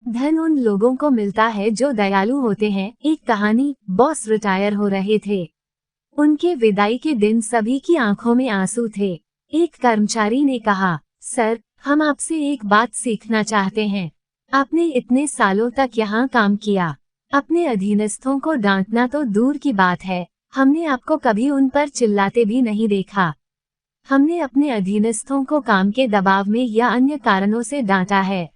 धन उन लोगों को मिलता है जो दयालु होते हैं। एक कहानी। बॉस रिटायर हो रहे थे। उनके विदाई के दिन सभी की आंखों में आंसू थे। एक कर्मचारी ने कहा, सर, हम आपसे एक बात सीखना चाहते हैं। आपने इतने सालों तक यहाँ काम किया। अपने अधीनस्थों को डांटना तो दूर की बात है, हमने आपको कभी उन पर चिल्लाते भी नहीं देखा। हमने अपने अधीनस्थों को काम के दबाव में या अन्य कारणों से डांटा है।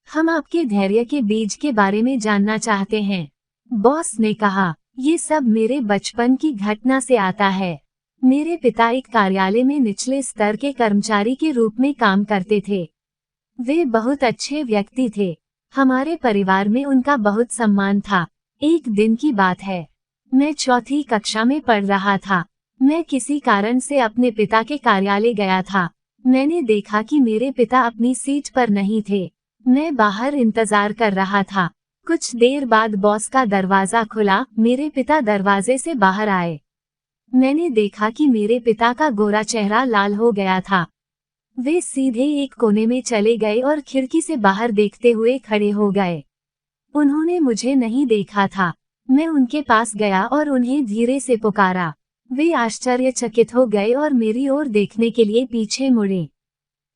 हम आपके धैर्य के बीज के बारे में जानना चाहते हैं। बॉस ने कहा, ये सब मेरे बचपन की घटना से आता है। मेरे पिता एक कार्यालय में निचले स्तर के कर्मचारी के रूप में काम करते थे। वे बहुत अच्छे व्यक्ति थे। हमारे परिवार में उनका बहुत सम्मान था। एक दिन की बात है, मैं चौथी कक्षा में पढ़ रहा था। मैं किसी कारण से अपने पिता के कार्यालय गया था। मैंने देखा कि मेरे पिता अपनी सीट पर नहीं थे। मैं बाहर इंतजार कर रहा था। कुछ देर बाद बॉस का दरवाजा खुला। मेरे पिता दरवाजे से बाहर आए। मैंने देखा कि मेरे पिता का गोरा चेहरा लाल हो गया था। वे सीधे एक कोने में चले गए और खिड़की से बाहर देखते हुए खड़े हो गए। उन्होंने मुझे नहीं देखा था। मैं उनके पास गया और उन्हें धीरे से पुकारा। वे आश्चर्यचकित हो गए और मेरी ओर देखने के लिए पीछे मुड़े।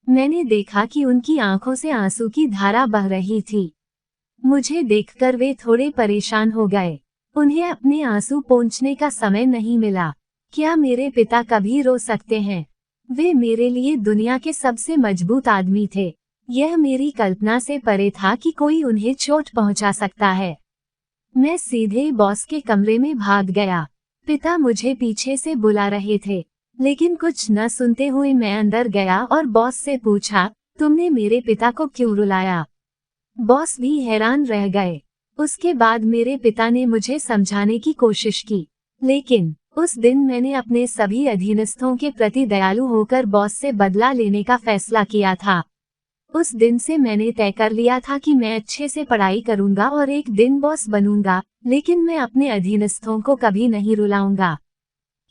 मैंने देखा कि उनकी आंखों से आंसू की धारा बह रही थी। मुझे देखकर वे थोड़े परेशान हो गए। उन्हें अपने आंसू पोंछने का समय नहीं मिला। क्या मेरे पिता कभी रो सकते हैं? वे मेरे लिए दुनिया के सबसे मजबूत आदमी थे। यह मेरी कल्पना से परे था कि कोई उन्हें चोट पहुंचा सकता है। मैं सीधे बॉस के कमरे में भाग गया। पिता मुझे पीछे से बुला रहे थे, लेकिन कुछ न सुनते हुए मैं अंदर गया और बॉस से पूछा, तुमने मेरे पिता को क्यों रुलाया? बॉस भी हैरान रह गए। उसके बाद मेरे पिता ने मुझे समझाने की कोशिश की, लेकिन उस दिन मैंने अपने सभी अधीनस्थों के प्रति दयालु होकर बॉस से बदला लेने का फैसला किया था। उस दिन से मैंने तय कर लिया था कि मैं अच्छे से पढ़ाई करूंगा और एक दिन बॉस बनूंगा, लेकिन मैं अपने अधीनस्थों को कभी नहीं रुलाऊंगा,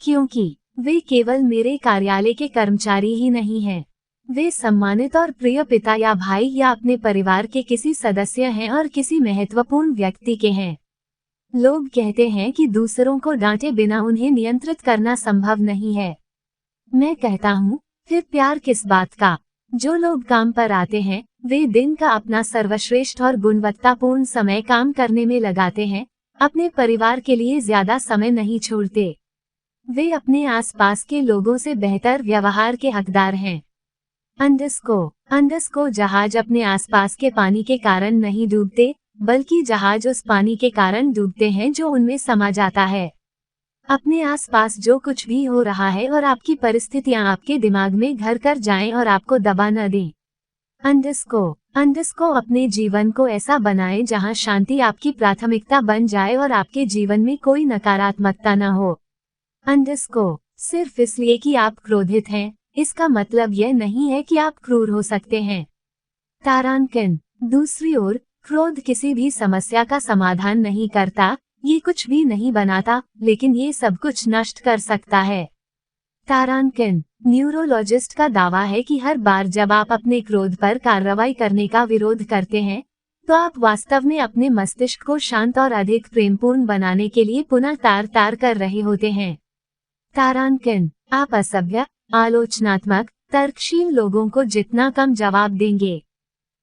क्योंकि वे केवल मेरे कार्यालय के कर्मचारी ही नहीं हैं। वे सम्मानित और प्रिय पिता या भाई या अपने परिवार के किसी सदस्य हैं और किसी महत्वपूर्ण व्यक्ति के हैं। लोग कहते हैं कि दूसरों को डांटे बिना उन्हें नियंत्रित करना संभव नहीं है। मैं कहता हूँ, फिर प्यार किस बात का? जो लोग काम पर आते हैं, वे दिन का अपना सर्वश्रेष्ठ और गुणवत्तापूर्ण समय काम करने में लगाते हैं, अपने परिवार के लिए ज्यादा समय नहीं छोड़ते। वे अपने आसपास के लोगों से बेहतर व्यवहार के हकदार हैं। अंडस्को जहाज अपने आसपास के पानी के कारण नहीं डूबते, बल्कि जहाज उस पानी के कारण डूबते हैं जो उनमें समा जाता है। अपने आसपास जो कुछ भी हो रहा है और आपकी परिस्थितियां आपके दिमाग में घर कर जाएं और आपको दबा न दें। अंडस्को अपने जीवन को ऐसा बनाएं जहां शांति आपकी प्राथमिकता बन जाए और आपके जीवन में कोई नकारात्मकता न हो। अंडस्को सिर्फ इसलिए कि आप क्रोधित हैं, इसका मतलब यह नहीं है कि आप क्रूर हो सकते हैं। तारांकन। दूसरी ओर, क्रोध किसी भी समस्या का समाधान नहीं करता, ये कुछ भी नहीं बनाता, लेकिन ये सब कुछ नष्ट कर सकता है। तारांकन। न्यूरोलॉजिस्ट का दावा है कि हर बार जब आप अपने क्रोध पर कार्रवाई करने का विरोध करते हैं, तो आप वास्तव में अपने मस्तिष्क को शांत और अधिक प्रेमपूर्ण बनाने के लिए पुनः तार कर रहे होते हैं। तारांकन। आप असभ्य, आलोचनात्मक, तर्कशील लोगों को जितना कम जवाब देंगे,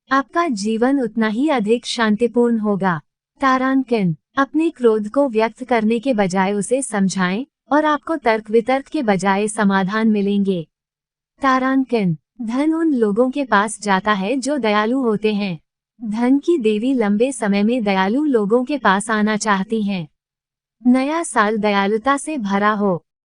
आपका जीवन उतना ही अधिक शांतिपूर्ण होगा। तारांकन। अपने क्रोध को व्यक्त करने के बजाय उसे समझाएं और आपको तर्क वितर्क के बजाय समाधान मिलेंगे। तारांकन। धन उन लोगों के पास जाता है जो दयालु होते हैं। धन की देवी लंबे समय में दयालु लोगों के पास आना चाहती हैं। नया साल दयालुता से भरा हो।